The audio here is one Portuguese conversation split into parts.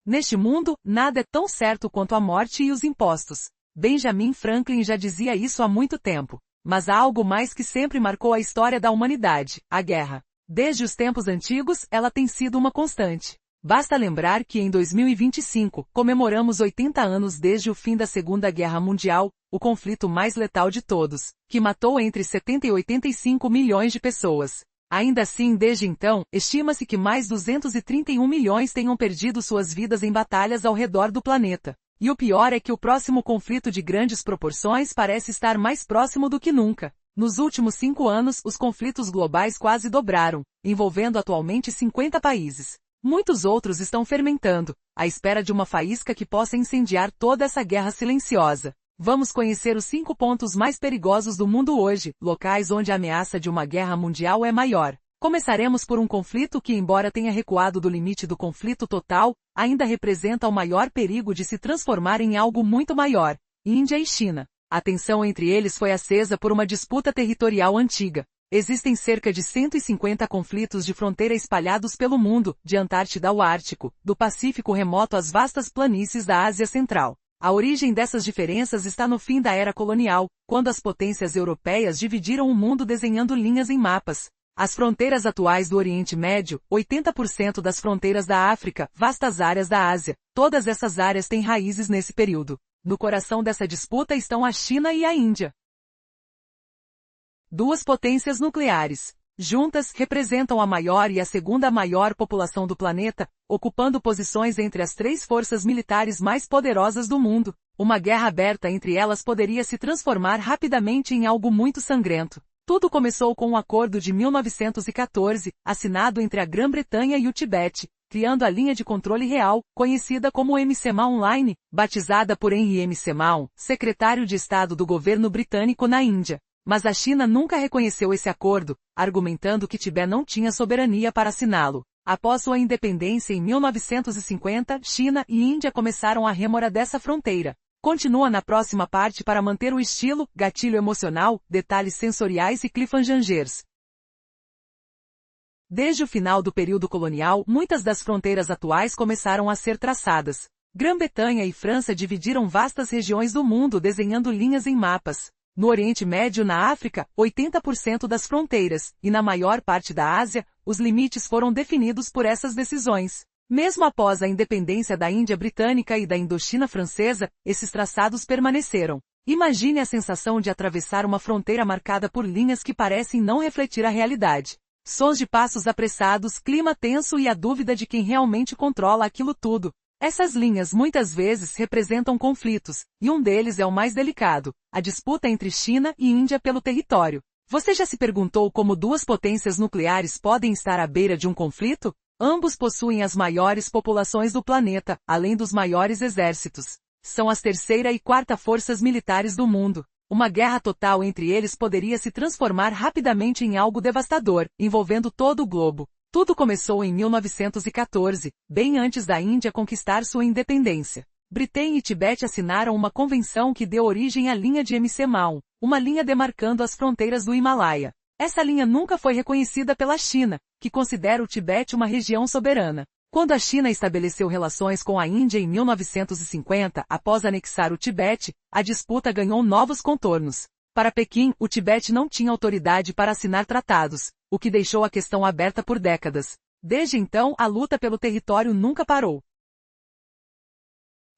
Neste mundo, nada é tão certo quanto a morte e os impostos. Benjamin Franklin já dizia isso há muito tempo. Mas há algo mais que sempre marcou a história da humanidade: a guerra. Desde os tempos antigos, ela tem sido uma constante. Basta lembrar que em 2025, comemoramos 80 anos desde o fim da Segunda Guerra Mundial, o conflito mais letal de todos, que matou entre 70 e 85 milhões de pessoas. Ainda assim, desde então, estima-se que mais 231 milhões tenham perdido suas vidas em batalhas ao redor do planeta. E o pior é que o próximo conflito de grandes proporções parece estar mais próximo do que nunca. Nos últimos 5 anos, os conflitos globais quase dobraram, envolvendo atualmente 50 países. Muitos outros estão fermentando, à espera de uma faísca que possa incendiar toda essa guerra silenciosa. Vamos conhecer os 5 pontos mais perigosos do mundo hoje, locais onde a ameaça de uma guerra mundial é maior. Começaremos por um conflito que, embora tenha recuado do limite do conflito total, ainda representa o maior perigo de se transformar em algo muito maior: Índia e China. A tensão entre eles foi acesa por uma disputa territorial antiga. Existem cerca de 150 conflitos de fronteira espalhados pelo mundo, de Antártida ao Ártico, do Pacífico remoto às vastas planícies da Ásia Central. A origem dessas diferenças está no fim da era colonial, quando as potências europeias dividiram o mundo desenhando linhas em mapas. As fronteiras atuais do Oriente Médio, 80% das fronteiras da África, vastas áreas da Ásia, todas essas áreas têm raízes nesse período. No coração dessa disputa estão a China e a Índia. Duas potências nucleares. Juntas, representam a maior e a segunda maior população do planeta, ocupando posições entre as 3 forças militares mais poderosas do mundo. Uma guerra aberta entre elas poderia se transformar rapidamente em algo muito sangrento. Tudo começou com um acordo de 1914, assinado entre a Grã-Bretanha e o Tibete, criando a linha de controle real, conhecida como MC-Mao Line, batizada por Henry MC-Mao, secretário de Estado do governo britânico na Índia. Mas a China nunca reconheceu esse acordo, argumentando que Tibete não tinha soberania para assiná-lo. Após sua independência em 1950, China e Índia começaram a rêmora dessa fronteira. Continua na próxima parte para manter o estilo, gatilho emocional, detalhes sensoriais e cliffhangers. Desde o final do período colonial, muitas das fronteiras atuais começaram a ser traçadas. Grã-Bretanha e França dividiram vastas regiões do mundo desenhando linhas em mapas. No Oriente Médio e na África, 80% das fronteiras, e na maior parte da Ásia, os limites foram definidos por essas decisões. Mesmo após a independência da Índia Britânica e da Indochina Francesa, esses traçados permaneceram. Imagine a sensação de atravessar uma fronteira marcada por linhas que parecem não refletir a realidade. Sons de passos apressados, clima tenso e a dúvida de quem realmente controla aquilo tudo. Essas linhas muitas vezes representam conflitos, e um deles é o mais delicado: a disputa entre China e Índia pelo território. Você já se perguntou como duas potências nucleares podem estar à beira de um conflito? Ambos possuem as maiores populações do planeta, além dos maiores exércitos. São as terceira e quarta forças militares do mundo. Uma guerra total entre eles poderia se transformar rapidamente em algo devastador, envolvendo todo o globo. Tudo começou em 1914, bem antes da Índia conquistar sua independência. Britain e Tibete assinaram uma convenção que deu origem à linha de MC-Mao, uma linha demarcando as fronteiras do Himalaia. Essa linha nunca foi reconhecida pela China, que considera o Tibete uma região soberana. Quando a China estabeleceu relações com a Índia em 1950, após anexar o Tibete, a disputa ganhou novos contornos. Para Pequim, o Tibete não tinha autoridade para assinar tratados, o que deixou a questão aberta por décadas. Desde então, a luta pelo território nunca parou.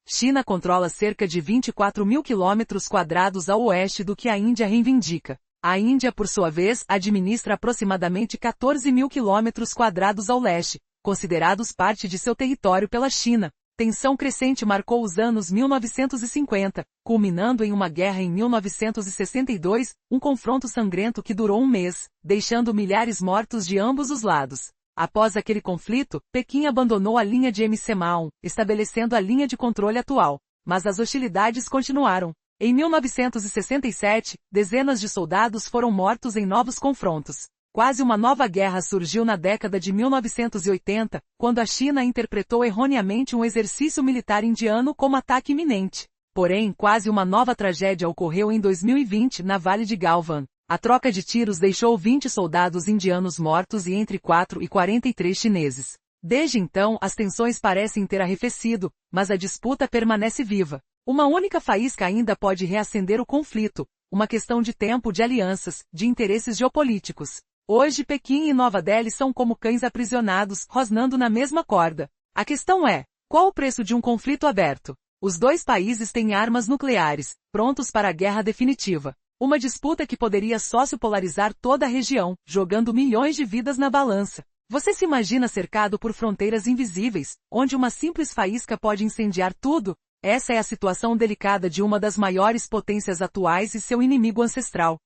China controla cerca de 24 mil quilômetros quadrados ao oeste do que a Índia reivindica. A Índia, por sua vez, administra aproximadamente 14 mil quilômetros quadrados ao leste, considerados parte de seu território pela China. Tensão crescente marcou os anos 1950, culminando em uma guerra em 1962, um confronto sangrento que durou um mês, deixando milhares mortos de ambos os lados. Após aquele conflito, Pequim abandonou a linha de MC-Mao, estabelecendo a linha de controle atual. Mas as hostilidades continuaram. Em 1967, dezenas de soldados foram mortos em novos confrontos. Quase uma nova guerra surgiu na década de 1980, quando a China interpretou erroneamente um exercício militar indiano como ataque iminente. Porém, quase uma nova tragédia ocorreu em 2020 na Vale de Galwan. A troca de tiros deixou 20 soldados indianos mortos e entre 4 e 43 chineses. Desde então, as tensões parecem ter arrefecido, mas a disputa permanece viva. Uma única faísca ainda pode reacender o conflito, uma questão de tempo, de alianças, de interesses geopolíticos. Hoje Pequim e Nova Delhi são como cães aprisionados, rosnando na mesma corda. A questão é, qual o preço de um conflito aberto? Os dois países têm armas nucleares, prontos para a guerra definitiva. Uma disputa que poderia sociopolarizar toda a região, jogando milhões de vidas na balança. Você se imagina cercado por fronteiras invisíveis, onde uma simples faísca pode incendiar tudo? Essa é a situação delicada de uma das maiores potências atuais e seu inimigo ancestral.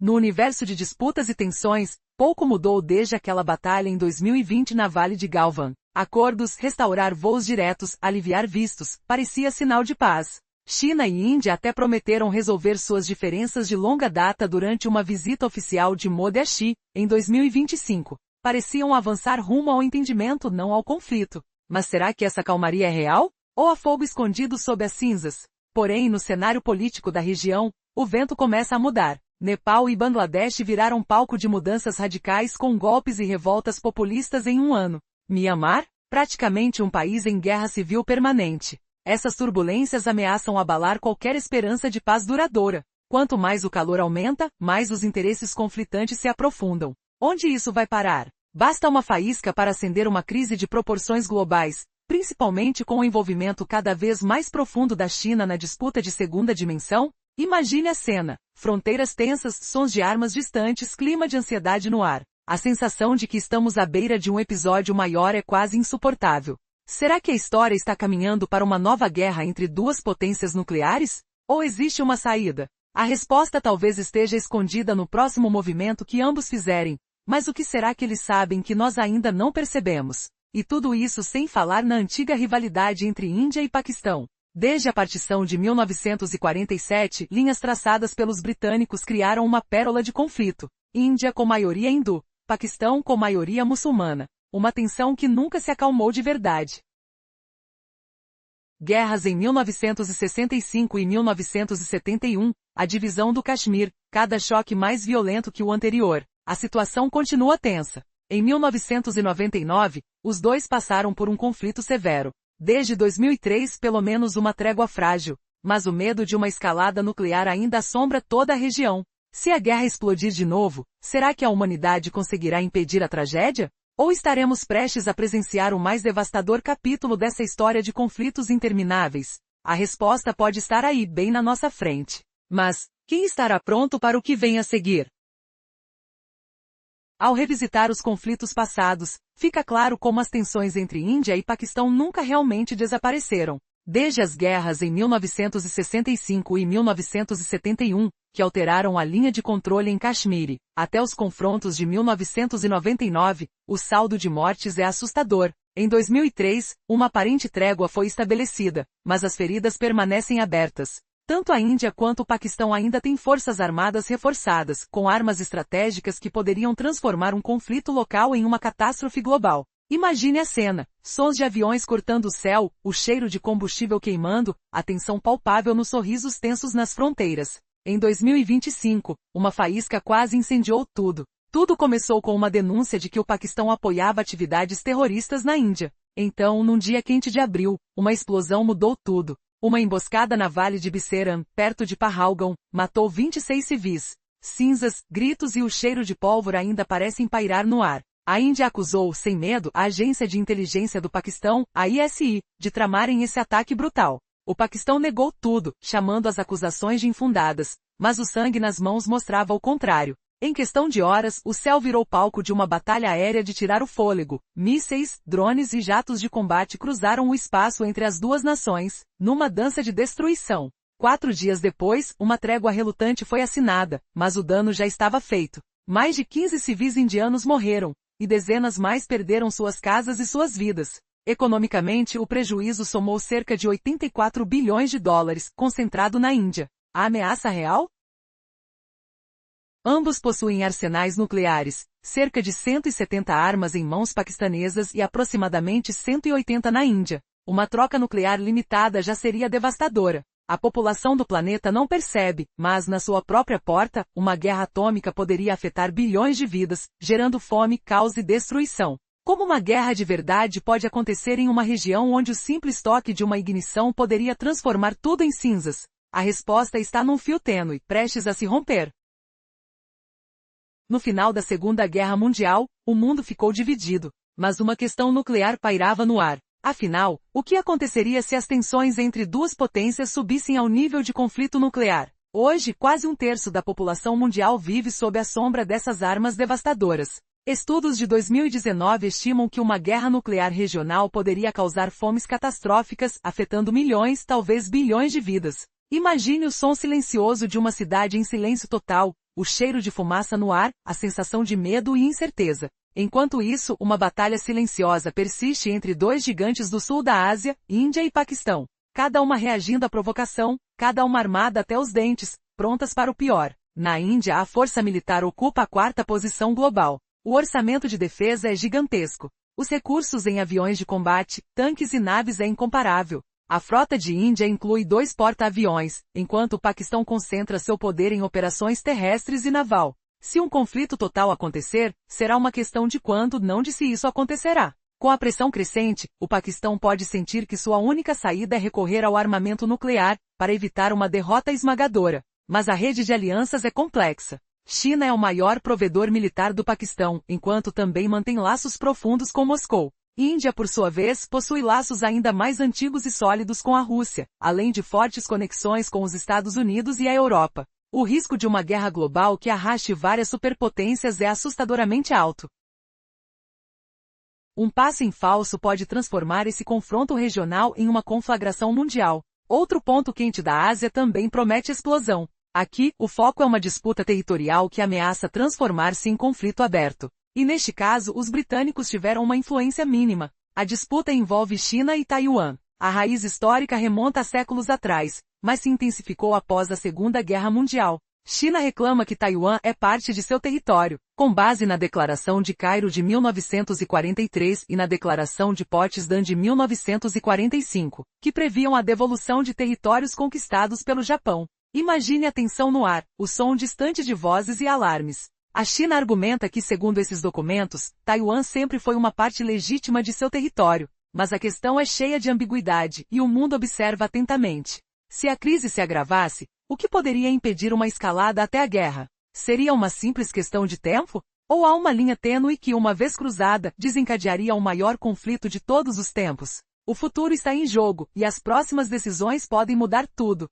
No universo de disputas e tensões, pouco mudou desde aquela batalha em 2020 na Vale de Galvan. Acordos, restaurar voos diretos, aliviar vistos, parecia sinal de paz. China e Índia até prometeram resolver suas diferenças de longa data durante uma visita oficial de Modi a Xi, em 2025. Pareciam avançar rumo ao entendimento, não ao conflito. Mas será que essa calmaria é real? Ou há fogo escondido sob as cinzas? Porém, no cenário político da região, o vento começa a mudar. Nepal e Bangladesh viraram palco de mudanças radicais com golpes e revoltas populistas em um ano. Mianmar? Praticamente um país em guerra civil permanente. Essas turbulências ameaçam abalar qualquer esperança de paz duradoura. Quanto mais o calor aumenta, mais os interesses conflitantes se aprofundam. Onde isso vai parar? Basta uma faísca para acender uma crise de proporções globais, principalmente com o envolvimento cada vez mais profundo da China na disputa de segunda dimensão? Imagine a cena. Fronteiras tensas, sons de armas distantes, clima de ansiedade no ar. A sensação de que estamos à beira de um episódio maior é quase insuportável. Será que a história está caminhando para uma nova guerra entre duas potências nucleares? Ou existe uma saída? A resposta talvez esteja escondida no próximo movimento que ambos fizerem. Mas o que será que eles sabem que nós ainda não percebemos? E tudo isso sem falar na antiga rivalidade entre Índia e Paquistão. Desde a partição de 1947, linhas traçadas pelos britânicos criaram uma pérola de conflito. Índia com maioria hindu, Paquistão com maioria muçulmana. Uma tensão que nunca se acalmou de verdade. Guerras em 1965 e 1971, a divisão do Caxemir, cada choque mais violento que o anterior. A situação continua tensa. Em 1999, os dois passaram por um conflito severo. Desde 2003, pelo menos uma trégua frágil. Mas o medo de uma escalada nuclear ainda assombra toda a região. Se a guerra explodir de novo, será que a humanidade conseguirá impedir a tragédia? Ou estaremos prestes a presenciar o mais devastador capítulo dessa história de conflitos intermináveis? A resposta pode estar aí, bem na nossa frente. Mas, quem estará pronto para o que vem a seguir? Ao revisitar os conflitos passados, fica claro como as tensões entre Índia e Paquistão nunca realmente desapareceram. Desde as guerras em 1965 e 1971, que alteraram a linha de controle em Caxemir, até os confrontos de 1999, o saldo de mortes é assustador. Em 2003, uma aparente trégua foi estabelecida, mas as feridas permanecem abertas. Tanto a Índia quanto o Paquistão ainda têm forças armadas reforçadas, com armas estratégicas que poderiam transformar um conflito local em uma catástrofe global. Imagine a cena, sons de aviões cortando o céu, o cheiro de combustível queimando, a tensão palpável nos sorrisos tensos nas fronteiras. Em 2025, uma faísca quase incendiou tudo. Tudo começou com uma denúncia de que o Paquistão apoiava atividades terroristas na Índia. Então, num dia quente de abril, uma explosão mudou tudo. Uma emboscada na Vale de Biseram, perto de Pahalgam, matou 26 civis. Cinzas, gritos e o cheiro de pólvora ainda parecem pairar no ar. A Índia acusou, sem medo, a agência de inteligência do Paquistão, a ISI, de tramarem esse ataque brutal. O Paquistão negou tudo, chamando as acusações de infundadas, mas o sangue nas mãos mostrava o contrário. Em questão de horas, o céu virou palco de uma batalha aérea de tirar o fôlego. Mísseis, drones e jatos de combate cruzaram o espaço entre as duas nações, numa dança de destruição. 4 dias depois, uma trégua relutante foi assinada, mas o dano já estava feito. Mais de 15 civis indianos morreram, e dezenas mais perderam suas casas e suas vidas. Economicamente, o prejuízo somou cerca de 84 bilhões de dólares, concentrado na Índia. A ameaça real? Ambos possuem arsenais nucleares, cerca de 170 armas em mãos paquistanesas e aproximadamente 180 na Índia. Uma troca nuclear limitada já seria devastadora. A população do planeta não percebe, mas na sua própria porta, uma guerra atômica poderia afetar bilhões de vidas, gerando fome, caos e destruição. Como uma guerra de verdade pode acontecer em uma região onde o simples toque de uma ignição poderia transformar tudo em cinzas? A resposta está num fio tênue, prestes a se romper. No final da Segunda Guerra Mundial, o mundo ficou dividido, mas uma questão nuclear pairava no ar. Afinal, o que aconteceria se as tensões entre duas potências subissem ao nível de conflito nuclear? Hoje, quase um terço da população mundial vive sob a sombra dessas armas devastadoras. Estudos de 2019 estimam que uma guerra nuclear regional poderia causar fomes catastróficas, afetando milhões, talvez bilhões de vidas. Imagine o som silencioso de uma cidade em silêncio total, o cheiro de fumaça no ar, a sensação de medo e incerteza. Enquanto isso, uma batalha silenciosa persiste entre dois gigantes do sul da Ásia, Índia e Paquistão. Cada uma reagindo à provocação, cada uma armada até os dentes, prontas para o pior. Na Índia, a força militar ocupa a quarta posição global. O orçamento de defesa é gigantesco. Os recursos em aviões de combate, tanques e naves é incomparável. A frota de Índia inclui 2 porta-aviões, enquanto o Paquistão concentra seu poder em operações terrestres e naval. Se um conflito total acontecer, será uma questão de quando, não de se isso acontecerá. Com a pressão crescente, o Paquistão pode sentir que sua única saída é recorrer ao armamento nuclear, para evitar uma derrota esmagadora. Mas a rede de alianças é complexa. China é o maior provedor militar do Paquistão, enquanto também mantém laços profundos com Moscou. Índia, por sua vez, possui laços ainda mais antigos e sólidos com a Rússia, além de fortes conexões com os Estados Unidos e a Europa. O risco de uma guerra global que arraste várias superpotências é assustadoramente alto. Um passo em falso pode transformar esse confronto regional em uma conflagração mundial. Outro ponto quente da Ásia também promete explosão. Aqui, o foco é uma disputa territorial que ameaça transformar-se em conflito aberto. E neste caso, os britânicos tiveram uma influência mínima. A disputa envolve China e Taiwan. A raiz histórica remonta a séculos atrás, mas se intensificou após a Segunda Guerra Mundial. China reclama que Taiwan é parte de seu território, com base na Declaração de Cairo de 1943 e na Declaração de Potsdam de 1945, que previam a devolução de territórios conquistados pelo Japão. Imagine a tensão no ar, o som distante de vozes e alarmes. A China argumenta que, segundo esses documentos, Taiwan sempre foi uma parte legítima de seu território, mas a questão é cheia de ambiguidade e o mundo observa atentamente. Se a crise se agravasse, o que poderia impedir uma escalada até a guerra? Seria uma simples questão de tempo? Ou há uma linha tênue que, uma vez cruzada, desencadearia o maior conflito de todos os tempos? O futuro está em jogo, e as próximas decisões podem mudar tudo.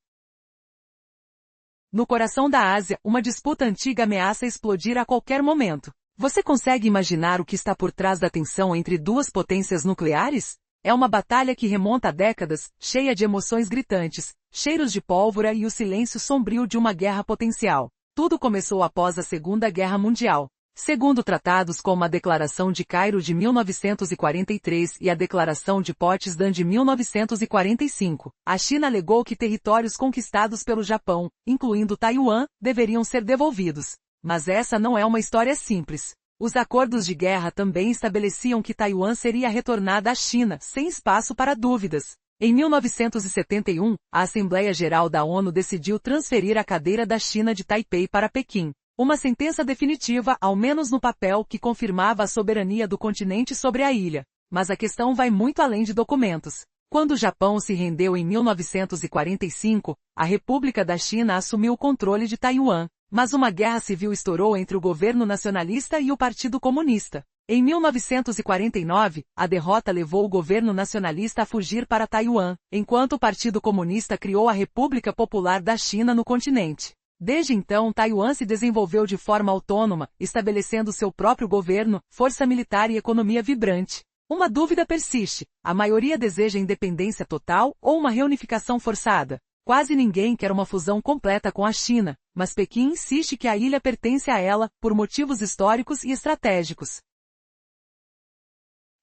No coração da Ásia, uma disputa antiga ameaça explodir a qualquer momento. Você consegue imaginar o que está por trás da tensão entre duas potências nucleares? É uma batalha que remonta a décadas, cheia de emoções gritantes, cheiros de pólvora e o silêncio sombrio de uma guerra potencial. Tudo começou após a Segunda Guerra Mundial. Segundo tratados como a Declaração de Cairo de 1943 e a Declaração de Potsdam de 1945, a China alegou que territórios conquistados pelo Japão, incluindo Taiwan, deveriam ser devolvidos. Mas essa não é uma história simples. Os acordos de guerra também estabeleciam que Taiwan seria retornada à China, sem espaço para dúvidas. Em 1971, a Assembleia Geral da ONU decidiu transferir a cadeira da China de Taipei para Pequim. Uma sentença definitiva, ao menos no papel, que confirmava a soberania do continente sobre a ilha. Mas a questão vai muito além de documentos. Quando o Japão se rendeu em 1945, a República da China assumiu o controle de Taiwan. Mas uma guerra civil estourou entre o governo nacionalista e o Partido Comunista. Em 1949, a derrota levou o governo nacionalista a fugir para Taiwan, enquanto o Partido Comunista criou a República Popular da China no continente. Desde então, Taiwan se desenvolveu de forma autônoma, estabelecendo seu próprio governo, força militar e economia vibrante. Uma dúvida persiste: a maioria deseja independência total ou uma reunificação forçada? Quase ninguém quer uma fusão completa com a China, mas Pequim insiste que a ilha pertence a ela, por motivos históricos e estratégicos.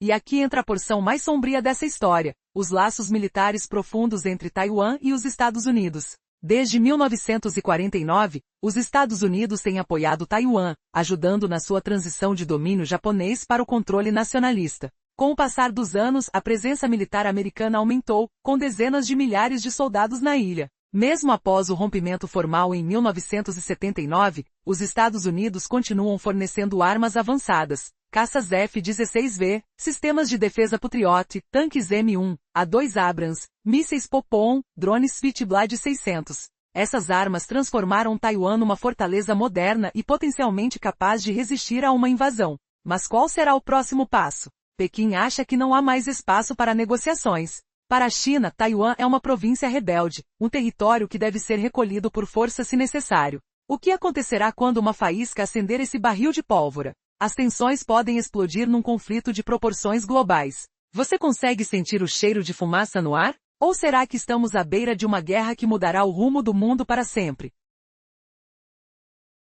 E aqui entra a porção mais sombria dessa história: os laços militares profundos entre Taiwan e os Estados Unidos. Desde 1949, os Estados Unidos têm apoiado Taiwan, ajudando na sua transição de domínio japonês para o controle nacionalista. Com o passar dos anos, a presença militar americana aumentou, com dezenas de milhares de soldados na ilha. Mesmo após o rompimento formal em 1979, os Estados Unidos continuam fornecendo armas avançadas, caças F-16V, sistemas de defesa Patriot, tanques M1, A2 Abrams, mísseis Popon, drones Switchblade 600. Essas armas transformaram Taiwan numa fortaleza moderna e potencialmente capaz de resistir a uma invasão. Mas qual será o próximo passo? Pequim acha que não há mais espaço para negociações. Para a China, Taiwan é uma província rebelde, um território que deve ser recolhido por força se necessário. O que acontecerá quando uma faísca acender esse barril de pólvora? As tensões podem explodir num conflito de proporções globais. Você consegue sentir o cheiro de fumaça no ar? Ou será que estamos à beira de uma guerra que mudará o rumo do mundo para sempre?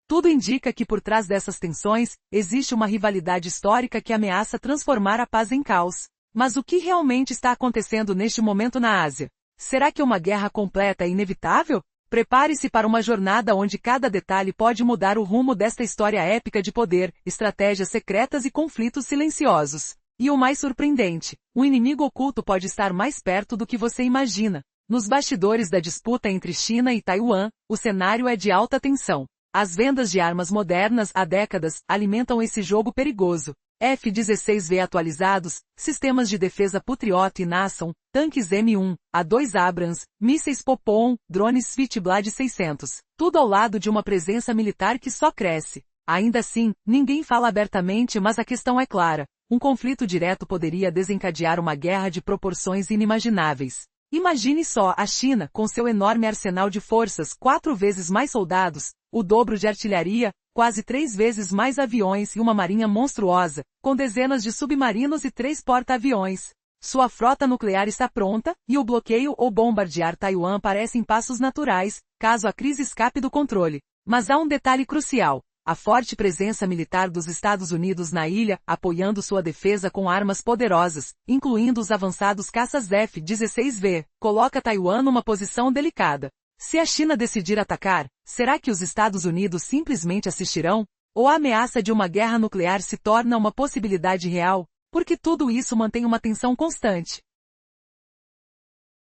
Tudo indica que por trás dessas tensões, existe uma rivalidade histórica que ameaça transformar a paz em caos. Mas o que realmente está acontecendo neste momento na Ásia? Será que uma guerra completa é inevitável? Prepare-se para uma jornada onde cada detalhe pode mudar o rumo desta história épica de poder, estratégias secretas e conflitos silenciosos. E o mais surpreendente, o inimigo oculto pode estar mais perto do que você imagina. Nos bastidores da disputa entre China e Taiwan, o cenário é de alta tensão. As vendas de armas modernas há décadas alimentam esse jogo perigoso. F-16V atualizados, sistemas de defesa Patriot e NASAM, tanques M1, A2 Abrams, mísseis Popon, drones Switchblade 600. Tudo ao lado de uma presença militar que só cresce. Ainda assim, ninguém fala abertamente, mas a questão é clara. Um conflito direto poderia desencadear uma guerra de proporções inimagináveis. Imagine só a China, com seu enorme arsenal de forças, 4 vezes mais soldados, o dobro de artilharia, quase 3 vezes mais aviões e uma marinha monstruosa, com dezenas de submarinos e 3 porta-aviões. Sua frota nuclear está pronta, e o bloqueio ou bombardear Taiwan parecem passos naturais, caso a crise escape do controle. Mas há um detalhe crucial. A forte presença militar dos Estados Unidos na ilha, apoiando sua defesa com armas poderosas, incluindo os avançados caças F-16V, coloca Taiwan numa posição delicada. Se a China decidir atacar, será que os Estados Unidos simplesmente assistirão? Ou a ameaça de uma guerra nuclear se torna uma possibilidade real? Porque tudo isso mantém uma tensão constante.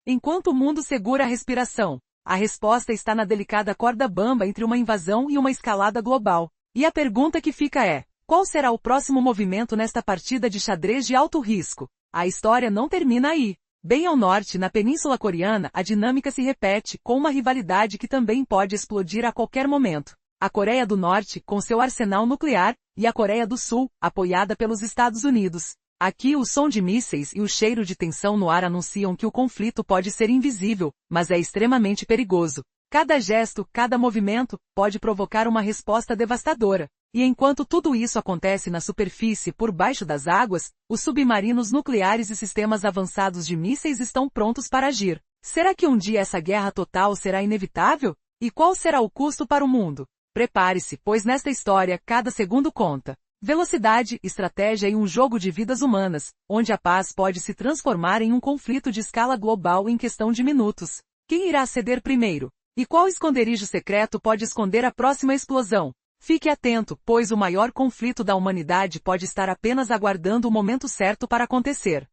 Enquanto o mundo segura a respiração, a resposta está na delicada corda bamba entre uma invasão e uma escalada global. E a pergunta que fica é, qual será o próximo movimento nesta partida de xadrez de alto risco? A história não termina aí. Bem ao norte, na Península Coreana, a dinâmica se repete, com uma rivalidade que também pode explodir a qualquer momento. A Coreia do Norte, com seu arsenal nuclear, e a Coreia do Sul, apoiada pelos Estados Unidos. Aqui o som de mísseis e o cheiro de tensão no ar anunciam que o conflito pode ser invisível, mas é extremamente perigoso. Cada gesto, cada movimento, pode provocar uma resposta devastadora. E enquanto tudo isso acontece na superfície por baixo das águas, os submarinos nucleares e sistemas avançados de mísseis estão prontos para agir. Será que um dia essa guerra total será inevitável? E qual será o custo para o mundo? Prepare-se, pois nesta história, cada segundo conta. Velocidade, estratégia e um jogo de vidas humanas, onde a paz pode se transformar em um conflito de escala global em questão de minutos. Quem irá ceder primeiro? E qual esconderijo secreto pode esconder a próxima explosão? Fique atento, pois o maior conflito da humanidade pode estar apenas aguardando o momento certo para acontecer.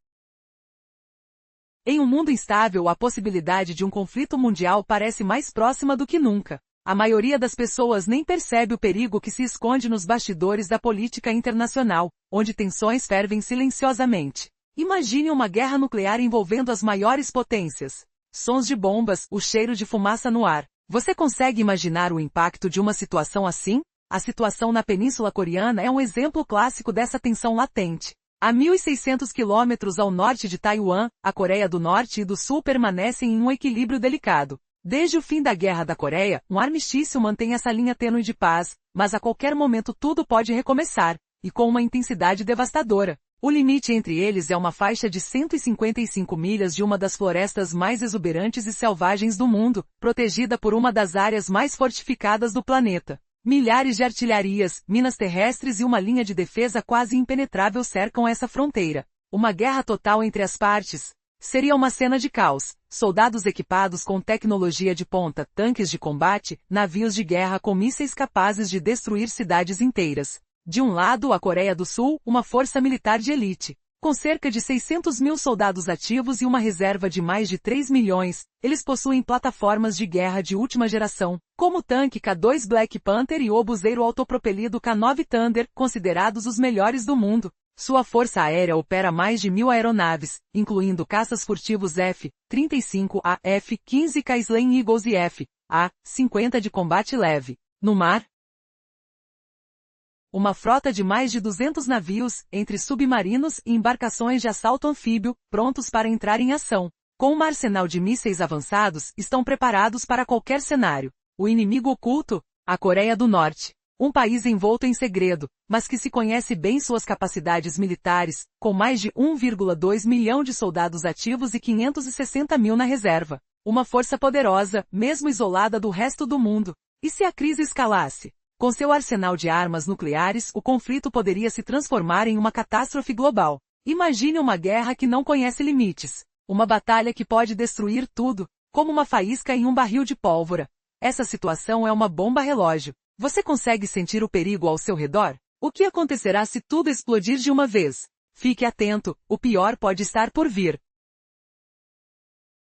Em um mundo instável, a possibilidade de um conflito mundial parece mais próxima do que nunca. A maioria das pessoas nem percebe o perigo que se esconde nos bastidores da política internacional, onde tensões fervem silenciosamente. Imagine uma guerra nuclear envolvendo as maiores potências. Sons de bombas, o cheiro de fumaça no ar. Você consegue imaginar o impacto de uma situação assim? A situação na Península Coreana é um exemplo clássico dessa tensão latente. A 1.600 quilômetros ao norte de Taiwan, a Coreia do Norte e do Sul permanecem em um equilíbrio delicado. Desde o fim da Guerra da Coreia, um armistício mantém essa linha tênue de paz, mas a qualquer momento tudo pode recomeçar, e com uma intensidade devastadora. O limite entre eles é uma faixa de 155 milhas de uma das florestas mais exuberantes e selvagens do mundo, protegida por uma das áreas mais fortificadas do planeta. Milhares de artilharias, minas terrestres e uma linha de defesa quase impenetrável cercam essa fronteira. Uma guerra total entre as partes seria uma cena de caos. Soldados equipados com tecnologia de ponta, tanques de combate, navios de guerra com mísseis capazes de destruir cidades inteiras. De um lado, a Coreia do Sul, uma força militar de elite, Com cerca de 600 mil soldados ativos e uma reserva de mais de 3 milhões, eles possuem plataformas de guerra de última geração, como o tanque K-2 Black Panther e o obuseiro autopropelido K-9 Thunder, considerados os melhores do mundo. Sua força aérea opera mais de 1.000 aeronaves, incluindo caças furtivos F-35A, F-15K Slaying Eagles e F-A-50 de combate leve. No mar, uma frota de mais de 200 navios, entre submarinos e embarcações de assalto anfíbio, prontos para entrar em ação. Com um arsenal de mísseis avançados, estão preparados para qualquer cenário. O inimigo oculto? A Coreia do Norte. Um país envolto em segredo, mas que se conhece bem suas capacidades militares, com mais de 1,2 milhão de soldados ativos e 560 mil na reserva. Uma força poderosa, mesmo isolada do resto do mundo. E se a crise escalasse? Com seu arsenal de armas nucleares, o conflito poderia se transformar em uma catástrofe global. Imagine uma guerra que não conhece limites. Uma batalha que pode destruir tudo, como uma faísca em um barril de pólvora. Essa situação é uma bomba relógio. Você consegue sentir o perigo ao seu redor? O que acontecerá se tudo explodir de uma vez? Fique atento, o pior pode estar por vir.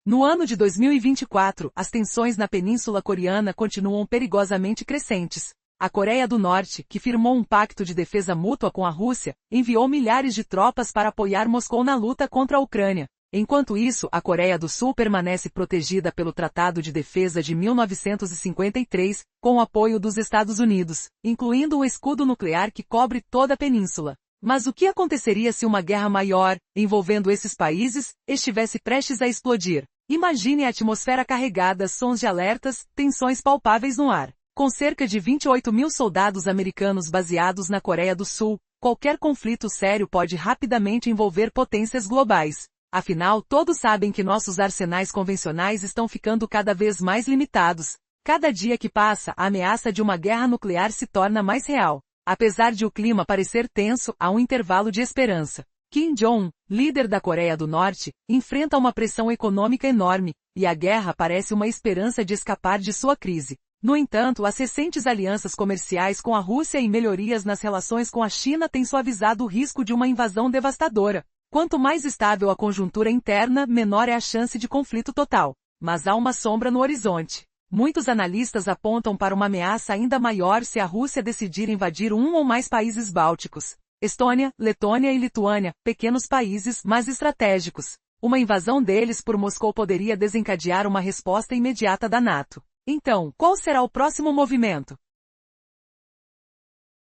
No ano de 2024, as tensões na Península Coreana continuam perigosamente crescentes. A Coreia do Norte, que firmou um pacto de defesa mútua com a Rússia, enviou milhares de tropas para apoiar Moscou na luta contra a Ucrânia. Enquanto isso, a Coreia do Sul permanece protegida pelo Tratado de Defesa de 1953, com o apoio dos Estados Unidos, incluindo um escudo nuclear que cobre toda a península. Mas o que aconteceria se uma guerra maior, envolvendo esses países, estivesse prestes a explodir? Imagine a atmosfera carregada, sons de alertas, tensões palpáveis no ar. Com cerca de 28 mil soldados americanos baseados na Coreia do Sul, qualquer conflito sério pode rapidamente envolver potências globais. Afinal, todos sabem que nossos arsenais convencionais estão ficando cada vez mais limitados. Cada dia que passa, a ameaça de uma guerra nuclear se torna mais real. Apesar de o clima parecer tenso, há um intervalo de esperança. Kim Jong-un, líder da Coreia do Norte, enfrenta uma pressão econômica enorme, e a guerra parece uma esperança de escapar de sua crise. No entanto, as recentes alianças comerciais com a Rússia e melhorias nas relações com a China têm suavizado o risco de uma invasão devastadora. Quanto mais estável a conjuntura interna, menor é a chance de conflito total. Mas há uma sombra no horizonte. Muitos analistas apontam para uma ameaça ainda maior se a Rússia decidir invadir um ou mais países bálticos. Estônia, Letônia e Lituânia, pequenos países, mas estratégicos. Uma invasão deles por Moscou poderia desencadear uma resposta imediata da NATO. Então, qual será o próximo movimento?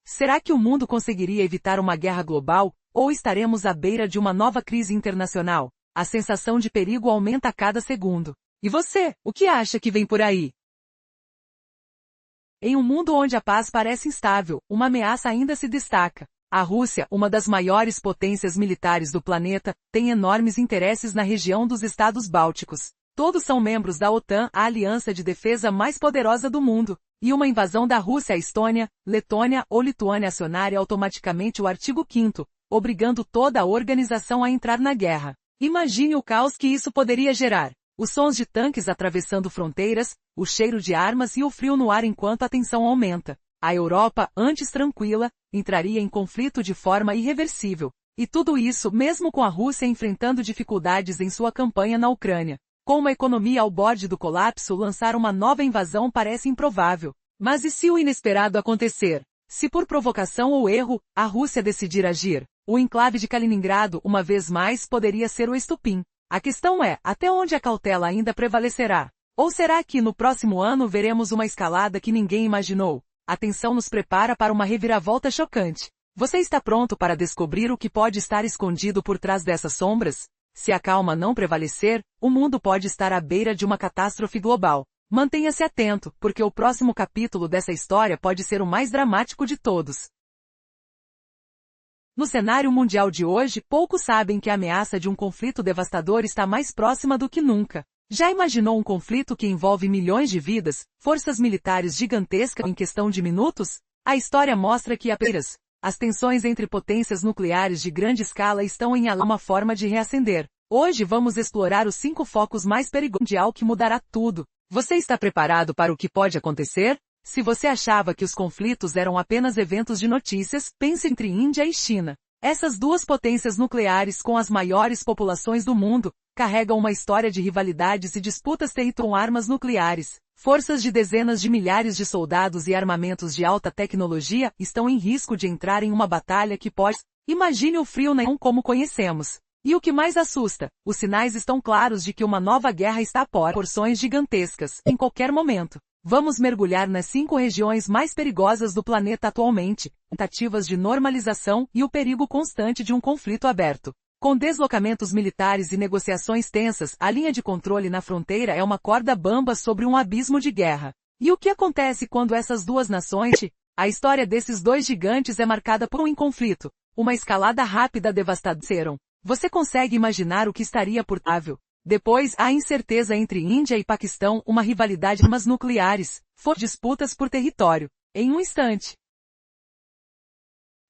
Será que o mundo conseguiria evitar uma guerra global, ou estaremos à beira de uma nova crise internacional? A sensação de perigo aumenta a cada segundo. E você, o que acha que vem por aí? Em um mundo onde a paz parece instável, uma ameaça ainda se destaca. A Rússia, uma das maiores potências militares do planeta, tem enormes interesses na região dos Estados Bálticos. Todos são membros da OTAN, a aliança de defesa mais poderosa do mundo. E uma invasão da Rússia à Estônia, Letônia ou Lituânia acionaria automaticamente o artigo 5º, obrigando toda a organização a entrar na guerra. Imagine o caos que isso poderia gerar. Os sons de tanques atravessando fronteiras, o cheiro de armas e o frio no ar enquanto a tensão aumenta. A Europa, antes tranquila, entraria em conflito de forma irreversível. E tudo isso mesmo com a Rússia enfrentando dificuldades em sua campanha na Ucrânia. Com uma economia ao borde do colapso, lançar uma nova invasão parece improvável. Mas e se o inesperado acontecer? Se por provocação ou erro, a Rússia decidir agir? O enclave de Kaliningrado, uma vez mais, poderia ser o estopim. A questão é, até onde a cautela ainda prevalecerá? Ou será que no próximo ano veremos uma escalada que ninguém imaginou? A tensão nos prepara para uma reviravolta chocante. Você está pronto para descobrir o que pode estar escondido por trás dessas sombras? Se a calma não prevalecer, o mundo pode estar à beira de uma catástrofe global. Mantenha-se atento, porque o próximo capítulo dessa história pode ser o mais dramático de todos. No cenário mundial de hoje, poucos sabem que a ameaça de um conflito devastador está mais próxima do que nunca. Já imaginou um conflito que envolve milhões de vidas, forças militares gigantescas em questão de minutos? A história mostra que apenas as tensões entre potências nucleares de grande escala estão em uma forma de reacender. Hoje vamos explorar os 5 focos mais perigosos mundial que mudará tudo. Você está preparado para o que pode acontecer? Se você achava que os conflitos eram apenas eventos de notícias, pense entre Índia e China. Essas duas potências nucleares com as maiores populações do mundo, carregam uma história de rivalidades e disputas com armas nucleares. Forças de dezenas de milhares de soldados e armamentos de alta tecnologia estão em risco de entrar em uma batalha que pode... Imagine o frio nenhum como conhecemos. E o que mais assusta, os sinais estão claros de que uma nova guerra está a porções gigantescas, em qualquer momento. Vamos mergulhar nas 5 regiões mais perigosas do planeta atualmente, tentativas de normalização e o perigo constante de um conflito aberto. Com deslocamentos militares e negociações tensas, a linha de controle na fronteira é uma corda bamba sobre um abismo de guerra. E o que acontece quando essas duas nações... A história desses dois gigantes é marcada por um conflito, uma escalada rápida devastadora. Você consegue imaginar o que estaria por trás? Depois, a incerteza entre Índia e Paquistão, uma rivalidade de armas nucleares, disputas por território. Em um instante.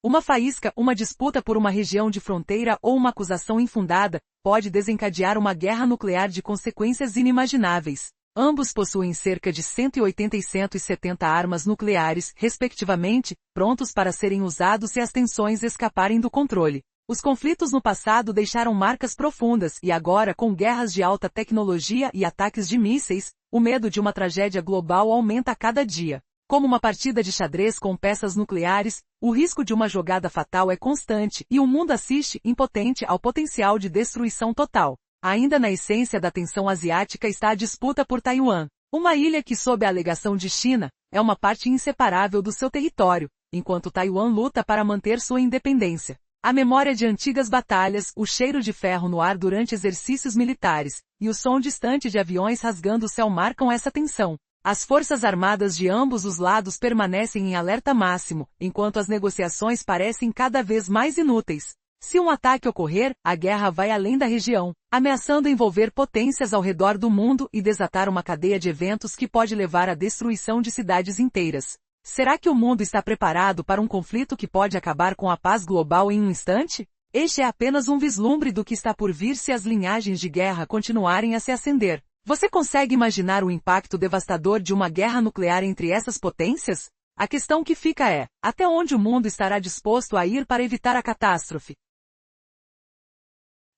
Uma faísca, uma disputa por uma região de fronteira ou uma acusação infundada, pode desencadear uma guerra nuclear de consequências inimagináveis. Ambos possuem cerca de 180 e 170 armas nucleares, respectivamente, prontos para serem usados se as tensões escaparem do controle. Os conflitos no passado deixaram marcas profundas e agora, com guerras de alta tecnologia e ataques de mísseis, o medo de uma tragédia global aumenta a cada dia. Como uma partida de xadrez com peças nucleares, o risco de uma jogada fatal é constante e o mundo assiste impotente ao potencial de destruição total. Ainda na essência da tensão asiática está a disputa por Taiwan, uma ilha que, sob a alegação de China, é uma parte inseparável do seu território, enquanto Taiwan luta para manter sua independência. A memória de antigas batalhas, o cheiro de ferro no ar durante exercícios militares, e o som distante de aviões rasgando o céu marcam essa tensão. As forças armadas de ambos os lados permanecem em alerta máximo, enquanto as negociações parecem cada vez mais inúteis. Se um ataque ocorrer, a guerra vai além da região, ameaçando envolver potências ao redor do mundo e desatar uma cadeia de eventos que pode levar à destruição de cidades inteiras. Será que o mundo está preparado para um conflito que pode acabar com a paz global em um instante? Este é apenas um vislumbre do que está por vir se as linhagens de guerra continuarem a se acender. Você consegue imaginar o impacto devastador de uma guerra nuclear entre essas potências? A questão que fica é, até onde o mundo estará disposto a ir para evitar a catástrofe?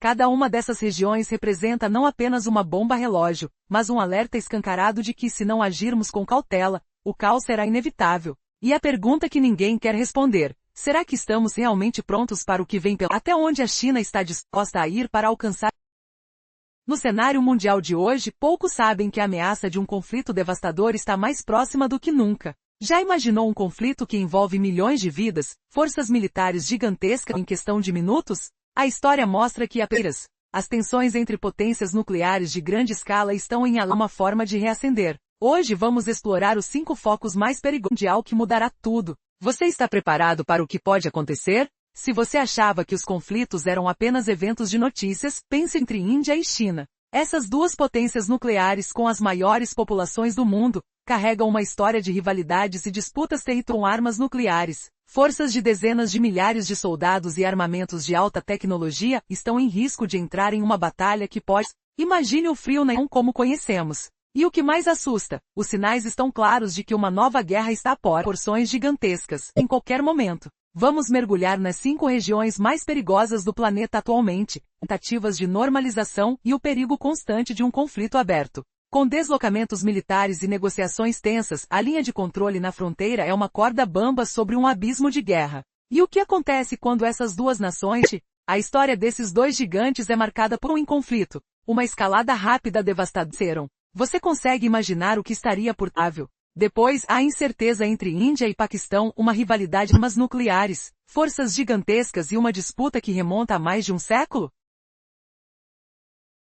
Cada uma dessas regiões representa não apenas uma bomba-relógio, mas um alerta escancarado de que, se não agirmos com cautela, o caos será inevitável. E a pergunta que ninguém quer responder, será que estamos realmente prontos para o que vem até onde a China está disposta a ir para alcançar? No cenário mundial de hoje, poucos sabem que a ameaça de um conflito devastador está mais próxima do que nunca. Já imaginou um conflito que envolve milhões de vidas, forças militares gigantescas em questão de minutos? A história mostra que apenas as tensões entre potências nucleares de grande escala estão em uma forma de reacender. Hoje vamos explorar os 5 focos mais perigosos mundial que mudará tudo. Você está preparado para o que pode acontecer? Se você achava que os conflitos eram apenas eventos de notícias, pense entre Índia e China. Essas duas potências nucleares com as maiores populações do mundo, carregam uma história de rivalidades e disputas com armas nucleares. Forças de dezenas de milhares de soldados e armamentos de alta tecnologia estão em risco de entrar em uma batalha que pode... Imagine o frio nenhum como conhecemos. E o que mais assusta, os sinais estão claros de que uma nova guerra está a porções gigantescas, em qualquer momento. Vamos mergulhar nas 5 regiões mais perigosas do planeta atualmente, tentativas de normalização e o perigo constante de um conflito aberto. Com deslocamentos militares e negociações tensas, a linha de controle na fronteira é uma corda bamba sobre um abismo de guerra. E o que acontece quando essas duas nações... A história desses dois gigantes é marcada por um conflito, uma escalada rápida devastadora. Você consegue imaginar o que estaria por trás? Depois, a incerteza entre Índia e Paquistão, uma rivalidade de armas nucleares, forças gigantescas e uma disputa que remonta a mais de um século?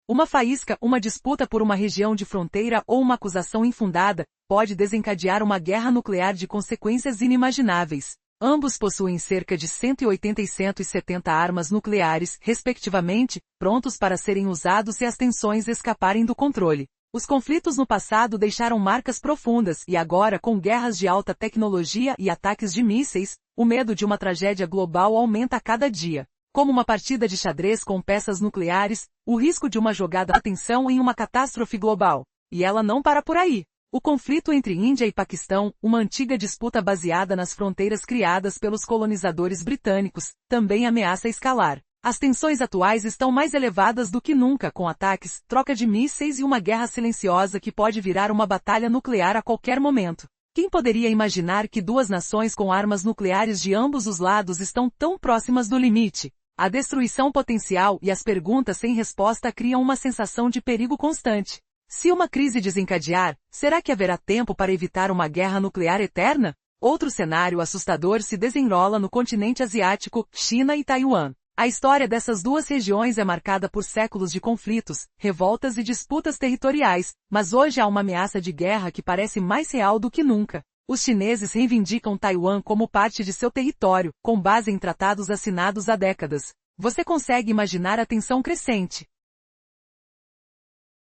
Uma faísca, uma disputa por uma região de fronteira ou uma acusação infundada, pode desencadear uma guerra nuclear de consequências inimagináveis. Ambos possuem cerca de 180 e 170 armas nucleares, respectivamente, prontos para serem usados se as tensões escaparem do controle. Os conflitos no passado deixaram marcas profundas e agora, com guerras de alta tecnologia e ataques de mísseis, o medo de uma tragédia global aumenta a cada dia. Como uma partida de xadrez com peças nucleares, o risco de uma jogada de atenção em uma catástrofe global. E ela não para por aí. O conflito entre Índia e Paquistão, uma antiga disputa baseada nas fronteiras criadas pelos colonizadores britânicos, também ameaça escalar. As tensões atuais estão mais elevadas do que nunca, com ataques, troca de mísseis e uma guerra silenciosa que pode virar uma batalha nuclear a qualquer momento. Quem poderia imaginar que duas nações com armas nucleares de ambos os lados estão tão próximas do limite? A destruição potencial e as perguntas sem resposta criam uma sensação de perigo constante. Se uma crise desencadear, será que haverá tempo para evitar uma guerra nuclear eterna? Outro cenário assustador se desenrola no continente asiático, China e Taiwan. A história dessas duas regiões é marcada por séculos de conflitos, revoltas e disputas territoriais, mas hoje há uma ameaça de guerra que parece mais real do que nunca. Os chineses reivindicam Taiwan como parte de seu território, com base em tratados assinados há décadas. Você consegue imaginar a tensão crescente.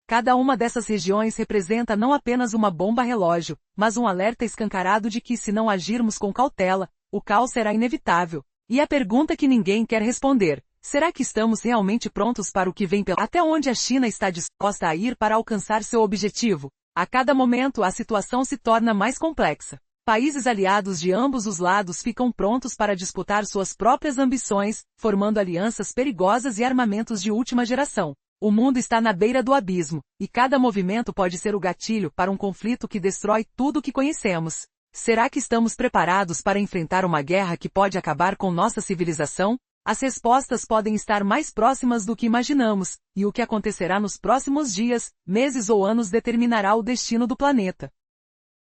Cada uma dessas regiões representa não apenas uma bomba relógio, mas um alerta escancarado de que, se não agirmos com cautela, o caos será inevitável. E a pergunta que ninguém quer responder: será que estamos realmente prontos para o que vem pela... Até onde a China está disposta a ir para alcançar seu objetivo? A cada momento a situação se torna mais complexa. Países aliados de ambos os lados ficam prontos para disputar suas próprias ambições, formando alianças perigosas e armamentos de última geração. O mundo está na beira do abismo, e cada movimento pode ser o gatilho para um conflito que destrói tudo o que conhecemos. Será que estamos preparados para enfrentar uma guerra que pode acabar com nossa civilização? As respostas podem estar mais próximas do que imaginamos, e o que acontecerá nos próximos dias, meses ou anos determinará o destino do planeta.